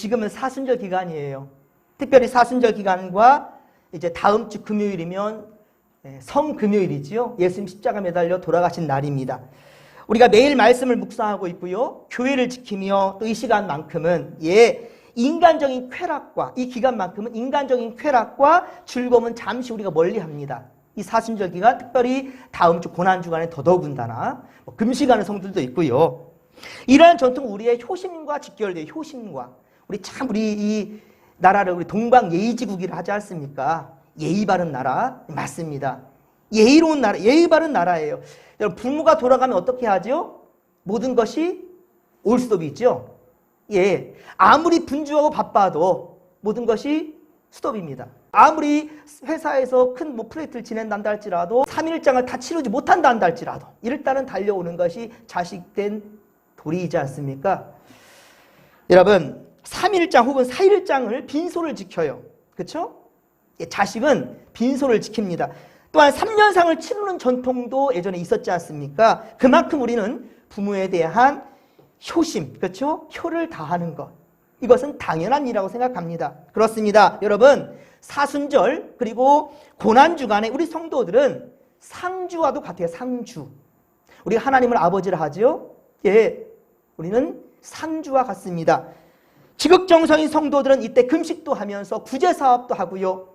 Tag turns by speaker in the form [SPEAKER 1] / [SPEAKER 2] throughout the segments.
[SPEAKER 1] 지금은 사순절 기간이에요. 특별히 사순절 기간과 이제 다음 주 금요일이면 성금요일이지요. 예수님 십자가 매달려 돌아가신 날입니다. 우리가 매일 말씀을 묵상하고 있고요. 교회를 지키며 또 이 시간만큼은 인간적인 쾌락과 이 기간만큼은 인간적인 쾌락과 즐거움은 잠시 우리가 멀리합니다. 이 사순절 기간, 특별히 다음 주 고난주간에 더더군다나 금식하는 성들도 있고요. 이러한 전통 우리의 효심과 직결돼요. 효심과. 우리 이 나라를 우리 동방예의지국이라 하지 않습니까? 예의 바른 나라 맞습니다. 예의로운 나라, 예의 바른 나라예요. 여러분, 부모가 돌아가면 어떻게 하죠? 모든 것이 올스톱이 있죠. 아무리 분주하고 바빠도 모든 것이 스톱입니다. 아무리 회사에서 큰 프로젝트를 진행한다 할지라도 3일장을 다 치르지 못한다 한다 할지라도 일단은 달려오는 것이 자식된 도리이지 않습니까? 여러분, 3일장 혹은 4일장을 빈소를 지켜요. 그렇죠? 자식은 빈소를 지킵니다. 또한 3년상을 치르는 전통도 예전에 있었지 않습니까? 그만큼 우리는 부모에 대한 효심, 그렇죠? 효를 다하는 것. 이것은 당연한 일이라고 생각합니다. 그렇습니다. 여러분, 사순절 그리고 고난주간에 우리 성도들은 상주와도 같아요. 상주. 우리가 하나님을 아버지라 하죠? 우리는 상주와 같습니다. 지극정성인 성도들은 이때 금식도 하면서 구제사업도 하고요.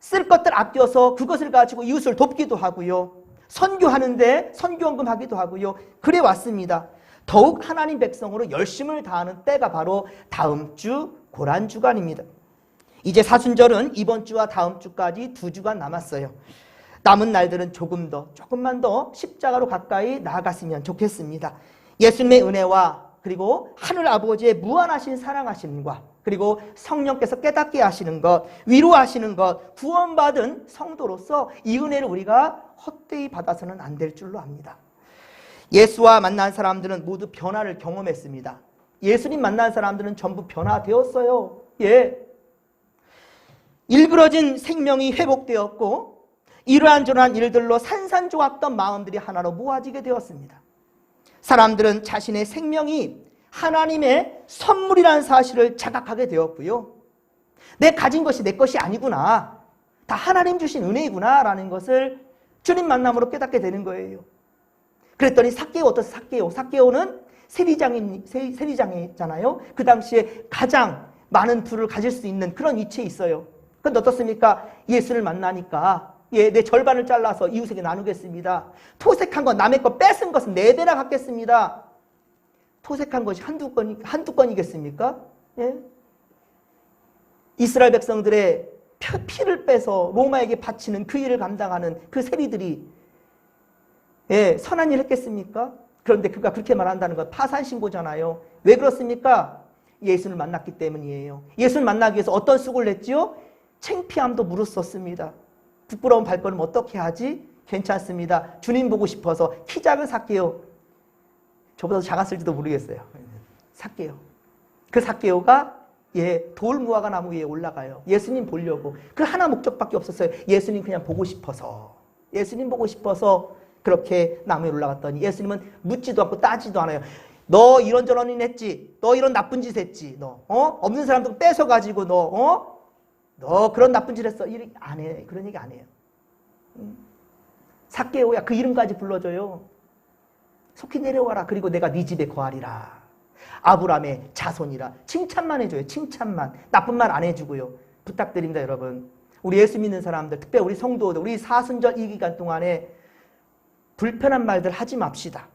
[SPEAKER 1] 쓸 것들 아껴서 그것을 가지고 이웃을 돕기도 하고요. 선교하는데 선교원금 하기도 하고요. 그래 왔습니다. 더욱 하나님 백성으로 열심을 다하는 때가 바로 다음 주 고난주간입니다. 이제 사순절은 이번 주와 다음 주까지 2주간 남았어요. 남은 날들은 조금만 더 십자가로 가까이 나아갔으면 좋겠습니다. 예수님의 은혜와 그리고 하늘 아버지의 무한하신 사랑하심과 그리고 성령께서 깨닫게 하시는 것, 위로하시는 것, 구원받은 성도로서 이 은혜를 우리가 헛되이 받아서는 안 될 줄로 압니다. 예수와 만난 사람들은 모두 변화를 경험했습니다. 예수님 만난 사람들은 전부 변화되었어요. 일그러진 생명이 회복되었고 이러한저러한 일들로 산산조각던 마음들이 하나로 모아지게 되었습니다. 사람들은 자신의 생명이 하나님의 선물이라는 사실을 자각하게 되었고요. 내 가진 것이 내 것이 아니구나. 다 하나님 주신 은혜이구나 라는 것을 주님 만남으로 깨닫게 되는 거예요. 그랬더니 삭개오 어떠세요? 삭개오는 세리장이잖아요. 그 당시에 가장 많은 부를 가질 수 있는 그런 위치에 있어요. 그런데 어떻습니까? 예수를 만나니까 내 절반을 잘라서 이웃에게 나누겠습니다. 토색한 것, 남의 것 뺏은 것은 4배나 갖겠습니다. 토색한 것이 한두 건이겠습니까? 이스라엘 백성들의 피를 빼서 로마에게 바치는 그 일을 감당하는 그 세리들이 선한 일 했겠습니까? 그런데 그가 그렇게 말한다는 건 파산신고잖아요. 왜 그렇습니까? 예수를 만났기 때문이에요. 예수를 만나기 위해서 어떤 수고를 했지요? 창피함도 무릅썼습니다. 부끄러운 발걸음 어떻게 하지? 괜찮습니다. 주님 보고 싶어서 키 작은 삭개오, 저보다 작았을지도 모르겠어요. 삭개오. 그 삭개오가 돌무화과 나무 위에 올라가요. 예수님 보려고. 그 하나 목적밖에 없었어요. 예수님 그냥 보고 싶어서. 예수님 보고 싶어서 그렇게 나무에 올라갔더니 예수님은 묻지도 않고 따지도 않아요. 너 이런저런 일 했지? 너 이런 나쁜 짓 했지? 너 없는 사람들 뺏어가지고 너 그런 나쁜 짓 했어? 안 해. 그런 얘기 안 해요. 삭개오야. 그 이름까지 불러줘요. 속히 내려와라. 그리고 내가 네 집에 거하리라. 아브라함의 자손이라. 칭찬만 해줘요. 칭찬만. 나쁜 말 안 해주고요. 부탁드립니다, 여러분. 우리 예수 믿는 사람들, 특별히 우리 성도들, 우리 사순절 이 기간 동안에 불편한 말들 하지 맙시다.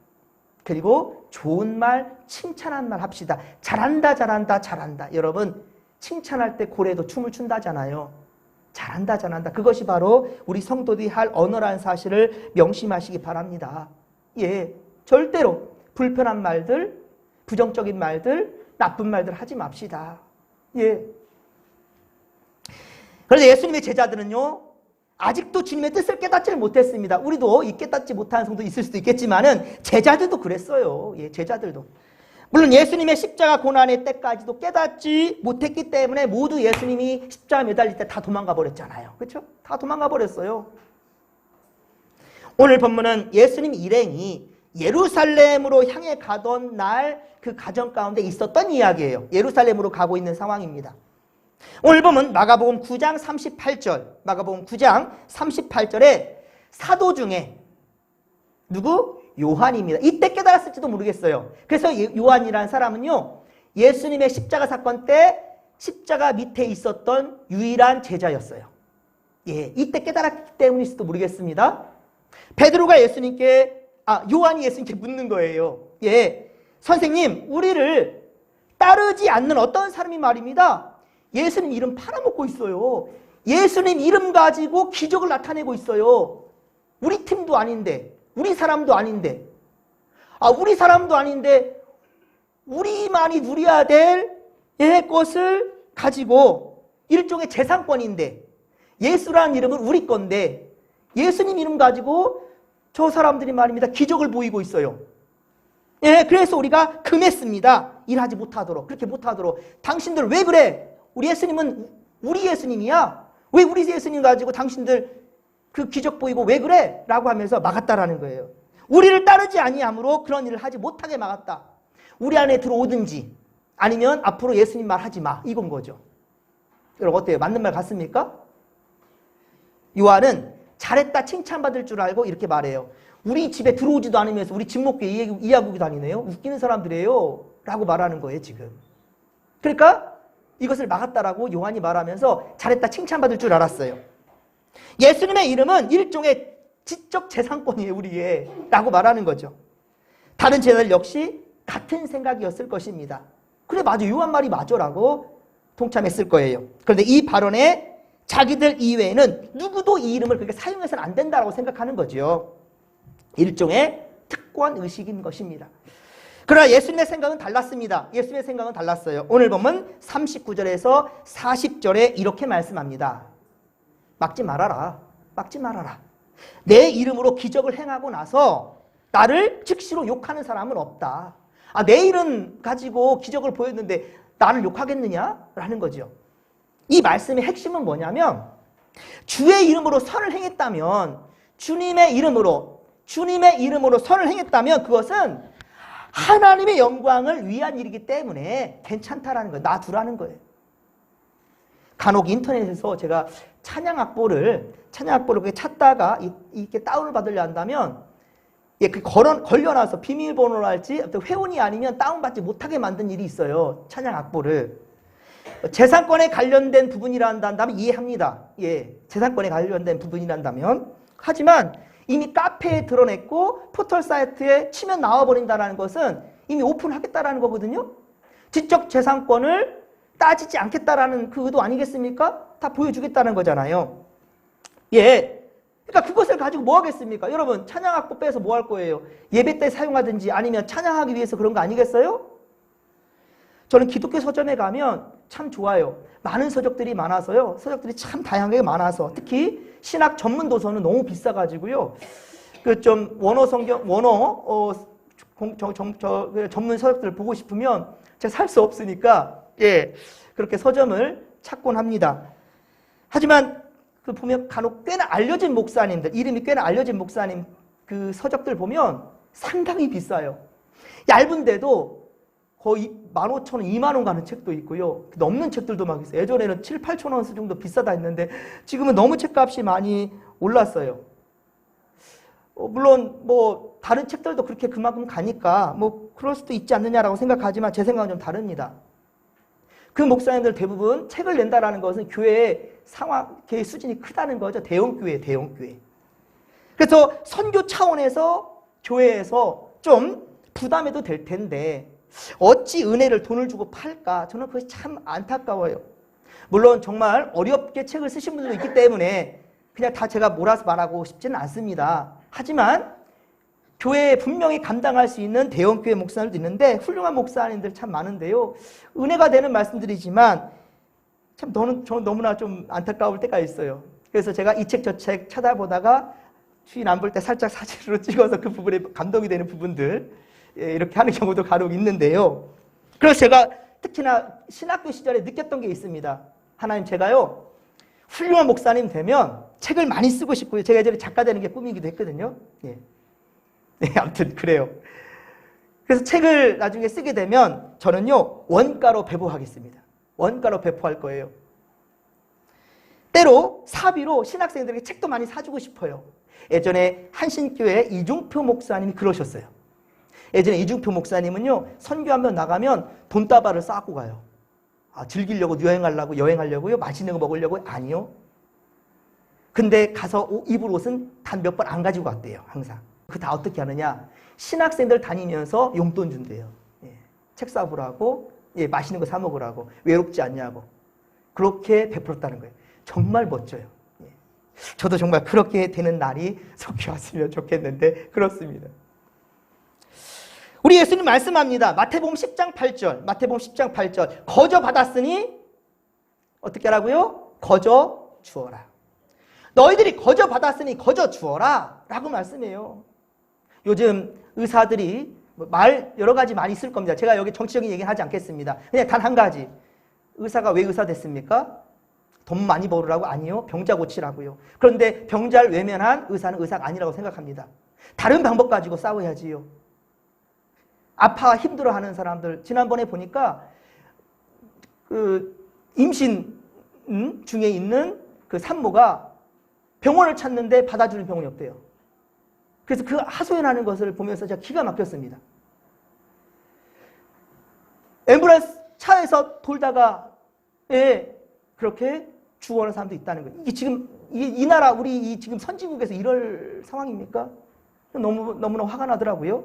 [SPEAKER 1] 그리고 좋은 말, 칭찬한 말 합시다. 잘한다, 잘한다, 잘한다. 여러분, 칭찬할 때 고래도 춤을 춘다잖아요. 잘한다, 잘한다. 그것이 바로 우리 성도들이 할 언어라는 사실을 명심하시기 바랍니다. 절대로 불편한 말들, 부정적인 말들, 나쁜 말들 하지 맙시다. 그런데 예수님의 제자들은요, 아직도 주님의 뜻을 깨닫지를 못했습니다. 우리도 이 깨닫지 못하는 성도 있을 수도 있겠지만은 제자들도 그랬어요. 제자들도. 물론 예수님의 십자가 고난의 때까지도 깨닫지 못했기 때문에 모두 예수님이 십자가 매달릴 때 다 도망가 버렸잖아요. 그렇죠? 다 도망가 버렸어요. 오늘 본문은 예수님 일행이 예루살렘으로 향해 가던 날 그 가정 가운데 있었던 이야기예요. 예루살렘으로 가고 있는 상황입니다. 오늘 보면 마가복음 9장 38절, 마가복음 9장 38절에 사도 중에 누구? 요한입니다. 이때 깨달았을지도 모르겠어요. 그래서 요한이라는 사람은요, 예수님의 십자가 사건 때 십자가 밑에 있었던 유일한 제자였어요. 예, 이때 깨달았기 때문일지도 모르겠습니다. 베드로가 요한이 예수님께 묻는 거예요. 예, 선생님, 우리를 따르지 않는 어떤 사람이 말입니다. 예수님 이름 팔아먹고 있어요. 예수님 이름 가지고 기적을 나타내고 있어요. 우리 팀도 아닌데, 우리 사람도 아닌데, 우리 사람도 아닌데, 우리만이 누려야 될 것을 가지고 일종의 재산권인데, 예수라는 이름은 우리 건데, 예수님 이름 가지고 저 사람들이 말입니다. 기적을 보이고 있어요. 예, 그래서 우리가 금했습니다. 일하지 못하도록, 그렇게 못하도록. 당신들 왜 그래? 우리 예수님은 우리 예수님이야. 왜 우리 예수님 가지고 당신들 그 기적 보이고 왜 그래? 라고 하면서 막았다라는 거예요. 우리를 따르지 아니함으로 그런 일을 하지 못하게 막았다. 우리 안에 들어오든지 아니면 앞으로 예수님 말 하지 마. 이건 거죠. 여러분 어때요? 맞는 말 같습니까? 요한은 잘했다 칭찬받을 줄 알고 이렇게 말해요. 우리 집에 들어오지도 않으면서 우리 집목교회 이야기하고 다니네요. 웃기는 사람들이에요. 라고 말하는 거예요 지금. 그러니까 이것을 막았다라고 요한이 말하면서 잘했다 칭찬받을 줄 알았어요. 예수님의 이름은 일종의 지적 재산권이에요 우리의. 라고 말하는 거죠. 다른 제자들 역시 같은 생각이었을 것입니다. 그래 맞아, 요한 말이 맞아 라고 동참했을 거예요. 그런데 이 발언에 자기들 이외에는 누구도 이 이름을 그렇게 사용해서는 안 된다고 생각하는 거죠. 일종의 특권 의식인 것입니다. 그러나 예수님의 생각은 달랐습니다. 예수님의 생각은 달랐어요. 오늘 보면 39절에서 40절에 이렇게 말씀합니다. 막지 말아라. 막지 말아라. 내 이름으로 기적을 행하고 나서 나를 즉시로 욕하는 사람은 없다. 내 이름 가지고 기적을 보였는데 나를 욕하겠느냐? 라는 거죠. 이 말씀의 핵심은 뭐냐면 주의 이름으로 선을 행했다면 주님의 이름으로 선을 행했다면 그것은 하나님의 영광을 위한 일이기 때문에 괜찮다라는 거예요. 놔두라는 거예요. 간혹 인터넷에서 제가 찬양 악보를 그렇게 찾다가 이렇게 다운을 받으려 한다면 걸려놔서 비밀번호로 할지 회원이 아니면 다운받지 못하게 만든 일이 있어요. 찬양 악보를. 재산권에 관련된 부분이라 한다면 이해합니다. 예, 재산권에 관련된 부분이란다면. 하지만 이미 카페에 드러냈고 포털 사이트에 치면 나와버린다는 것은 이미 오픈하겠다라는 거거든요. 지적 재산권을 따지지 않겠다라는 그 의도 아니겠습니까? 다 보여주겠다는 거잖아요. 예, 그러니까 그것을 가지고 뭐 하겠습니까? 여러분 찬양악보 빼서 뭐 할 거예요? 예배 때 사용하든지 아니면 찬양하기 위해서 그런 거 아니겠어요? 저는 기독교 서점에 가면 참 좋아요. 많은 서적들이 많아서요. 서적들이 참 다양하게 많아서 특히 신학 전문 도서는 너무 비싸가지고요. 그 좀 원어 성경, 전문 서적들을 보고 싶으면 제가 살 수 없으니까 예, 그렇게 서점을 찾곤 합니다. 하지만 그 보면 간혹 꽤나 알려진 목사님들, 이름이 꽤나 알려진 목사님 그 서적들 보면 상당히 비싸요. 얇은데도 거의 15,000원, 2만원 가는 책도 있고요. 넘는 책들도 막 있어요. 예전에는 7, 8,000원 정도 비싸다 했는데 지금은 너무 책값이 많이 올랐어요. 물론 뭐 다른 책들도 그렇게 그만큼 가니까 뭐 그럴 수도 있지 않느냐라고 생각하지만 제 생각은 좀 다릅니다. 그 목사님들 대부분 책을 낸다라는 것은 교회의 교회 수준이 크다는 거죠. 대형교회. 그래서 선교 차원에서 교회에서 좀 부담해도 될 텐데 어찌 은혜를 돈을 주고 팔까? 저는 그것이 참 안타까워요. 물론 정말 어렵게 책을 쓰신 분들도 있기 때문에 그냥 다 제가 몰아서 말하고 싶지는 않습니다. 하지만 교회에 분명히 감당할 수 있는 대형교회 목사님들도 있는데 훌륭한 목사님들 참 많은데요. 은혜가 되는 말씀들이지만 참 저는 너무나 좀 안타까울 때가 있어요. 그래서 제가 이 책 저 책 찾아보다가 주인 안 볼 때 살짝 사진으로 찍어서 그 부분에 감동이 되는 부분들 이렇게 하는 경우도 간혹 있는데요. 그래서 제가 특히나 신학교 시절에 느꼈던 게 있습니다. 하나님, 제가요 훌륭한 목사님 되면 책을 많이 쓰고 싶고요. 제가 예전에 작가 되는 게 꿈이기도 했거든요. 예. 네, 아무튼 그래요. 그래서 책을 나중에 쓰게 되면 저는요, 원가로 배부하겠습니다. 원가로 배포할 거예요. 때로 사비로 신학생들에게 책도 많이 사주고 싶어요. 예전에 한신교회 이중표 목사님이 그러셨어요. 예전에 이중표 목사님은요, 선교 한번 나가면 돈다발을 싸고 가요. 즐기려고 여행하려고요? 맛있는 거 먹으려고? 아니요. 근데 가서 입을 옷은 단 몇 번 안 가지고 갔대요. 항상. 그 다 어떻게 하느냐? 신학생들 다니면서 용돈 준대요. 예. 책 사보라고, 예, 맛있는 거 사 먹으라고, 외롭지 않냐고. 그렇게 베풀었다는 거예요. 정말 멋져요. 예. 저도 정말 그렇게 되는 날이 속히 왔으면 좋겠는데 그렇습니다. 우리 예수님 말씀합니다. 마태복음 10장 8절. 마태복음 10장 8절. 거저 받았으니 어떻게 하라고요? 거저 주어라. 너희들이 거저 받았으니 거저 주어라 라고 말씀해요. 요즘 의사들이 여러 가지 말이 있을 겁니다. 제가 여기 정치적인 얘기는 하지 않겠습니다. 그냥 단 한 가지. 의사가 왜 의사 됐습니까? 돈 많이 벌으라고? 아니요. 병자 고치라고요. 그런데 병자를 외면한 의사는 의사가 아니라고 생각합니다. 다른 방법 가지고 싸워야지요. 아파 힘들어하는 사람들 지난번에 보니까 그 임신 중에 있는 그 산모가 병원을 찾는데 받아주는 병원이 없대요. 그래서 그 하소연하는 것을 보면서 제가 기가 막혔습니다. 앰뷸런스 차에서 돌다가 그렇게 죽어가는 사람도 있다는 거예요. 이게 지금 이 나라 우리 지금 선진국에서 이럴 상황입니까? 너무나 화가 나더라고요.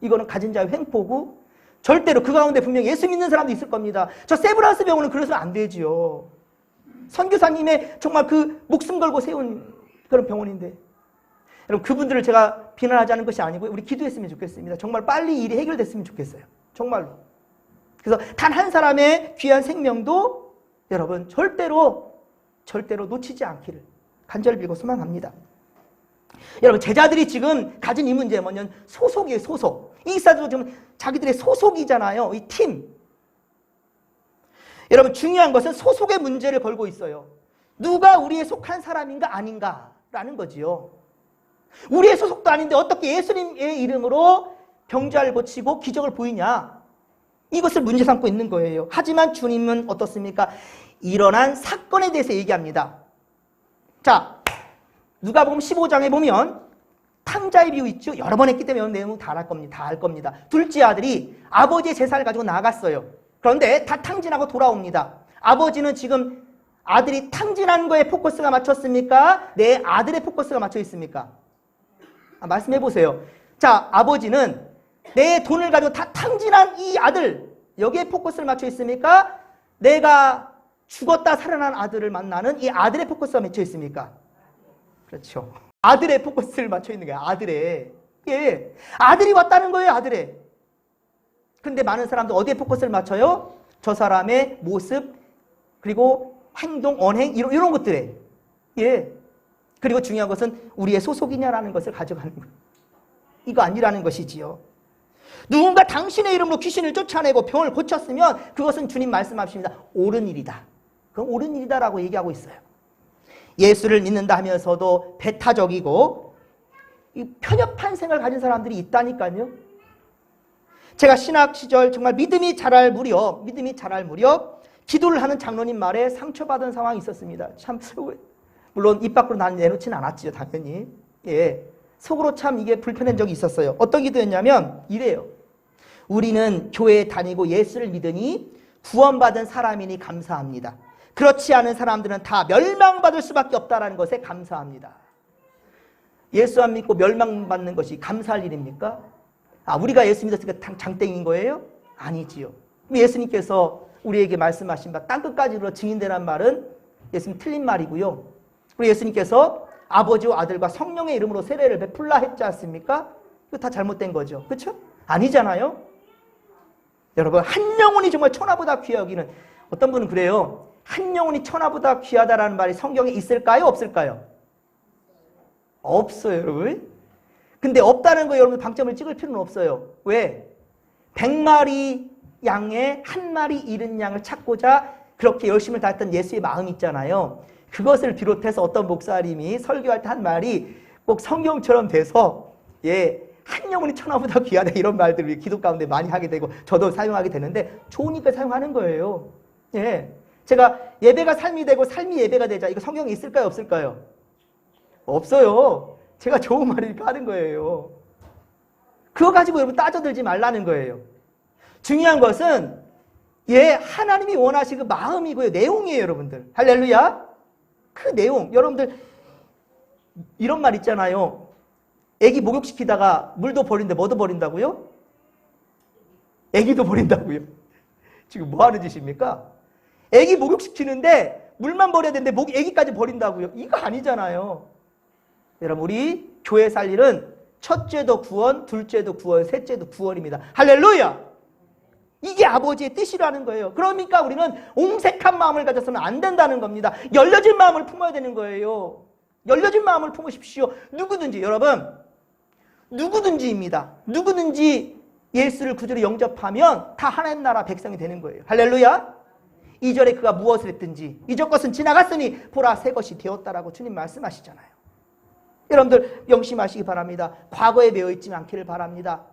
[SPEAKER 1] 이거는 가진 자의 횡포고 절대로 그 가운데 분명히 예수 믿는 사람도 있을 겁니다. 저 세브란스 병원은 그래서는 안 되지요. 선교사님의 정말 그 목숨 걸고 세운 그런 병원인데 여러분 그분들을 제가 비난하자는 것이 아니고 우리 기도했으면 좋겠습니다. 정말 빨리 일이 해결됐으면 좋겠어요. 정말로. 그래서 단 한 사람의 귀한 생명도 여러분 절대로 놓치지 않기를 간절히 빌고 소망합니다. 여러분 제자들이 지금 가진 이 문제 뭐냐면 소속이에요. 소속. 이 사람도 지금 자기들의 소속이잖아요. 이 팀. 여러분 중요한 것은 소속의 문제를 걸고 있어요. 누가 우리의 속한 사람인가 아닌가라는 거지요. 우리의 소속도 아닌데 어떻게 예수님의 이름으로 병자를 고치고 기적을 보이냐. 이것을 문제 삼고 있는 거예요. 하지만 주님은 어떻습니까? 일어난 사건에 대해서 얘기합니다. 자, 누가복음 15장에 보면 탕자의 비유 있죠? 여러 번 했기 때문에 내용 다 알 겁니다. 둘째 아들이 아버지의 제사를 가지고 나갔어요. 그런데 다 탕진하고 돌아옵니다. 아버지는 지금 아들이 탕진한 거에 포커스가 맞췄습니까? 내 아들의 포커스가 맞춰 있습니까? 말씀해 보세요. 자, 아버지는 내 돈을 가지고 다 탕진한 이 아들 여기에 포커스를 맞춰 있습니까? 내가 죽었다 살아난 아들을 만나는 이 아들의 포커스가 맞춰 있습니까? 그렇죠. 아들의 포커스를 맞춰 있는 거야. 아들의. 예. 아들이 왔다는 거예요. 아들의. 근데 많은 사람들 어디에 포커스를 맞춰요? 저 사람의 모습 그리고 행동, 언행 이런 것들에. 예. 그리고 중요한 것은 우리의 소속이냐라는 것을 가져가는 거예요. 이거 아니라는 것이지요. 누군가 당신의 이름으로 귀신을 쫓아내고 병을 고쳤으면 그것은 주님 말씀하십니다. 옳은 일이다. 그건 옳은 일이다라고 얘기하고 있어요. 예수를 믿는다 하면서도 배타적이고 편협한 생각을 가진 사람들이 있다니까요. 제가 신학 시절 정말 믿음이 자랄 무렵 기도를 하는 장로님 말에 상처받은 상황이 있었습니다. 참 물론 입 밖으로 난 내놓지는 않았지요. 당연히. 예. 속으로 참 이게 불편한 적이 있었어요. 어떤 기도였냐면 이래요. 우리는 교회에 다니고 예수를 믿으니 구원받은 사람이니 감사합니다. 그렇지 않은 사람들은 다 멸망받을 수밖에 없다는 것에 감사합니다. 예수 안 믿고 멸망받는 것이 감사할 일입니까? 우리가 예수 믿었으니까 장땡인 거예요? 아니지요. 예수님께서 우리에게 말씀하신 바 땅끝까지로 증인되란 말은 예수님 틀린 말이고요. 우리 예수님께서 아버지와 아들과 성령의 이름으로 세례를 베풀라 했지 않습니까? 이거 다 잘못된 거죠. 그렇죠? 아니잖아요. 여러분 한 영혼이 정말 천하보다 귀하 여기는 어떤 분은 그래요. 한 영혼이 천하보다 귀하다라는 말이 성경에 있을까요? 없을까요? 없어요, 여러분. 근데 없다는 거 여러분 방점을 찍을 필요는 없어요. 왜? 100마리 양에 한 마리 잃은 양을 찾고자 그렇게 열심을 다했던 예수의 마음이 있잖아요. 그것을 비롯해서 어떤 목사님이 설교할 때 한 말이 꼭 성경처럼 돼서 한 영혼이 천하보다 귀하다 이런 말들을 기도 가운데 많이 하게 되고 저도 사용하게 되는데 좋으니까 사용하는 거예요. 예, 제가 예배가 삶이 되고 삶이 예배가 되자 이거 성경에 있을까요 없을까요? 없어요. 제가 좋은 말이니까 하는 거예요. 그거 가지고 여러분 따져들지 말라는 거예요. 중요한 것은 하나님이 원하시는 그 마음이고요. 내용이에요, 여러분들. 할렐루야. 그 내용. 여러분들 이런 말 있잖아요. 애기 목욕시키다가 물도 버린데 뭐도 버린다고요? 애기도 버린다고요. 지금 뭐 하는 짓입니까? 애기 목욕시키는데 물만 버려야 되는데 애기까지 버린다고요. 이거 아니잖아요. 여러분 우리 교회 살 일은 첫째도 구원, 둘째도 구원, 셋째도 구원입니다. 할렐루야! 이게 아버지의 뜻이라는 거예요. 그러니까 우리는 옹색한 마음을 가졌으면 안 된다는 겁니다. 열려진 마음을 품어야 되는 거예요. 열려진 마음을 품으십시오. 누구든지 여러분 누구든지입니다. 누구든지 예수를 구주로 영접하면 다 하나님 나라 백성이 되는 거예요. 할렐루야! 이전에 그가 무엇을 했든지 이전 것은 지나갔으니 보라 새 것이 되었다라고 주님 말씀하시잖아요. 여러분들 명심하시기 바랍니다. 과거에 매여있지 않기를 바랍니다.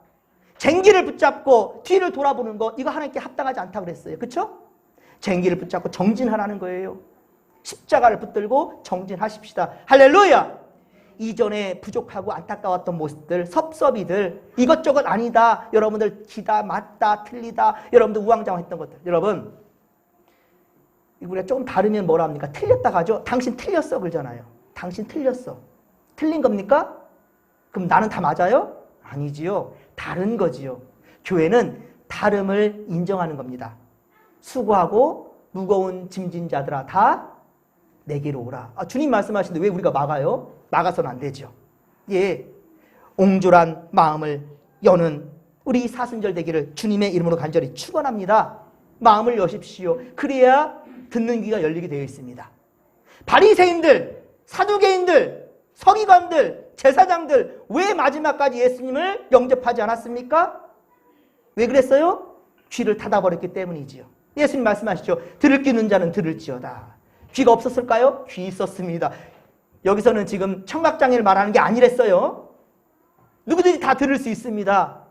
[SPEAKER 1] 쟁기를 붙잡고 뒤를 돌아보는 거 이거 하나님께 합당하지 않다고 그랬어요. 그렇죠? 쟁기를 붙잡고 정진하라는 거예요. 십자가를 붙들고 정진하십시다. 할렐루야! 이전에 부족하고 안타까웠던 모습들, 섭섭이들 이것저것 아니다. 여러분들 기다, 맞다, 틀리다. 여러분들 우왕좌왕했던 것들. 여러분 우리가 조금 다르면 뭐라 합니까? 틀렸다고 하죠. 당신 틀렸어 그러잖아요. 당신 틀렸어. 틀린 겁니까? 그럼 나는 다 맞아요? 아니지요. 다른 거지요. 교회는 다름을 인정하는 겁니다. 수고하고 무거운 짐진 자들아 다 내게로 오라. 주님 말씀하시는데 왜 우리가 막아요? 막아서는 안 되죠. 예, 옹졸한 마음을 여는 우리 사순절 되기를 주님의 이름으로 간절히 축원합니다. 마음을 여십시오. 그래야 듣는 귀가 열리게 되어 있습니다. 바리새인들, 사두개인들, 서기관들, 제사장들 왜 마지막까지 예수님을 영접하지 않았습니까? 왜 그랬어요? 귀를 닫아버렸기 때문이지요. 예수님 말씀하시죠. 들을 귀는 자는 들을지어다. 귀가 없었을까요? 귀 있었습니다. 여기서는 지금 청각장애를 말하는 게 아니랬어요. 누구든지 다 들을 수 있습니다.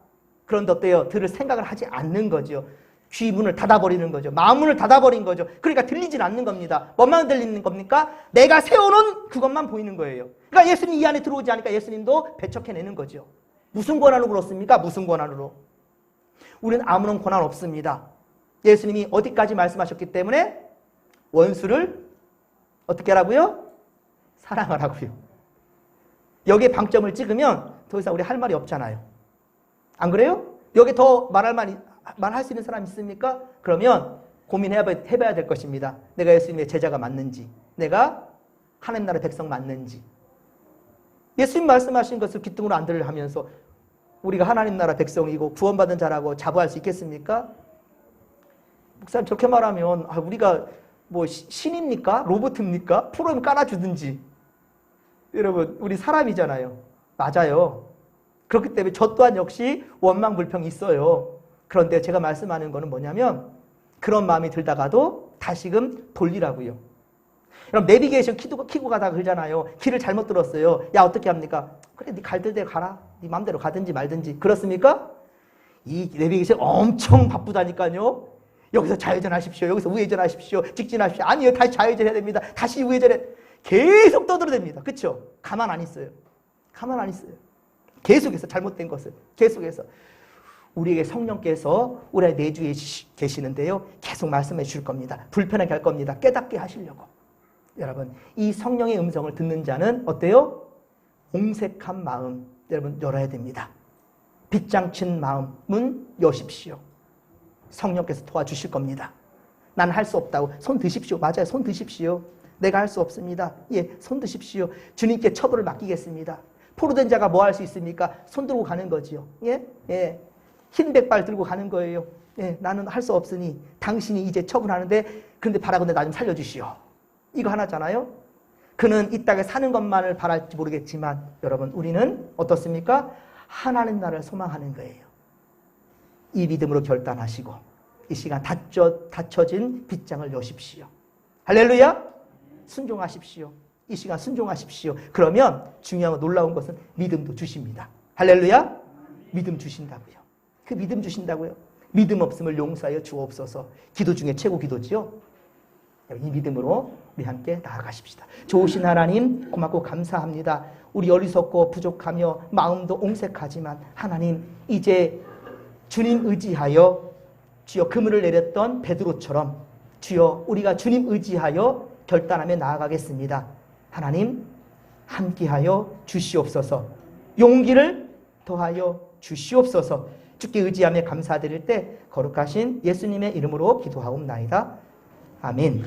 [SPEAKER 1] 그런데 어때요? 들을 생각을 하지 않는 거죠. 귀 문을 닫아버리는 거죠. 마음 문을 닫아버린 거죠. 그러니까 들리진 않는 겁니다. 뭐만 들리는 겁니까? 내가 세워놓은 그것만 보이는 거예요. 그러니까 예수님 이 안에 들어오지 않으니까 예수님도 배척해내는 거죠. 무슨 권한으로 그렇습니까? 무슨 권한으로? 우리는 아무런 권한 없습니다. 예수님이 어디까지 말씀하셨기 때문에 원수를 어떻게 하라고요? 사랑하라고요. 여기에 방점을 찍으면 더 이상 우리 할 말이 없잖아요. 안 그래요? 여기 더 말할 수 있는 사람 있습니까? 그러면 고민해봐야 될 것입니다. 내가 예수님의 제자가 맞는지, 내가 하나님 나라의 백성 맞는지. 예수님 말씀하신 것을 귀등으로 안 들으려 하면서 우리가 하나님 나라 백성이고 구원받은 자라고 자부할 수 있겠습니까? 목사님 저렇게 말하면 우리가 뭐 신입니까? 로봇입니까? 프로그램 깔아주든지. 여러분 우리 사람이잖아요. 맞아요. 그렇기 때문에 저 또한 역시 원망불평이 있어요. 그런데 제가 말씀하는 거는 뭐냐면 그런 마음이 들다가도 다시금 돌리라고요. 여러분 내비게이션 키고 가다가 그러잖아요. 길을 잘못 들었어요. 야 어떻게 합니까? 그래 네 갈 때 가라. 네 마음대로 가든지 말든지. 그렇습니까? 이 내비게이션 엄청 바쁘다니까요. 여기서 좌회전하십시오. 여기서 우회전하십시오. 직진하십시오. 아니요. 다시 좌회전해야 됩니다. 다시 우회전해. 계속 떠들어댑니다. 그렇죠? 가만 안 있어요. 가만 안 있어요. 계속해서 잘못된 것을 계속해서 우리에게 성령께서 우리 내주에 계시는데요. 계속 말씀해 주실 겁니다. 불편하게 할 겁니다. 깨닫게 하시려고. 여러분 이 성령의 음성을 듣는 자는 어때요? 옹색한 마음 여러분 열어야 됩니다. 빗장친 마음은 여십시오. 성령께서 도와주실 겁니다. 난 할 수 없다고 손 드십시오. 맞아요. 손 드십시오. 내가 할 수 없습니다. 예, 손 드십시오. 주님께 처벌을 맡기겠습니다. 포로된 자가 뭐 할 수 있습니까? 손 들고 가는 거지요. 예, 예. 흰 백발 들고 가는 거예요. 예, 나는 할 수 없으니 당신이 이제 처분하는데 그런데 바라건대 나 좀 살려주시오. 이거 하나잖아요. 그는 이 땅에 사는 것만을 바랄지 모르겠지만 여러분 우리는 어떻습니까? 하나님 나라를 소망하는 거예요. 이 믿음으로 결단하시고 이 시간 닫혀진 빗장을 여십시오. 할렐루야! 순종하십시오. 이 시간 순종하십시오. 그러면 중요한 놀라운 것은 믿음도 주십니다. 할렐루야! 믿음 주신다고요. 그 믿음 주신다고요. 믿음 없음을 용서하여 주옵소서. 기도 중에 최고 기도지요. 이 믿음으로 우리 함께 나아가십시다. 좋으신 하나님 고맙고 감사합니다. 우리 어리석고 부족하며 마음도 옹색하지만 하나님 이제 주님 의지하여 주여 그물을 내렸던 베드로처럼 주여 우리가 주님 의지하여 결단하며 나아가겠습니다. 하나님 함께하여 주시옵소서. 용기를 더하여 주시옵소서. 주께 의지하며 감사드릴 때 거룩하신 예수님의 이름으로 기도하옵나이다. 아멘.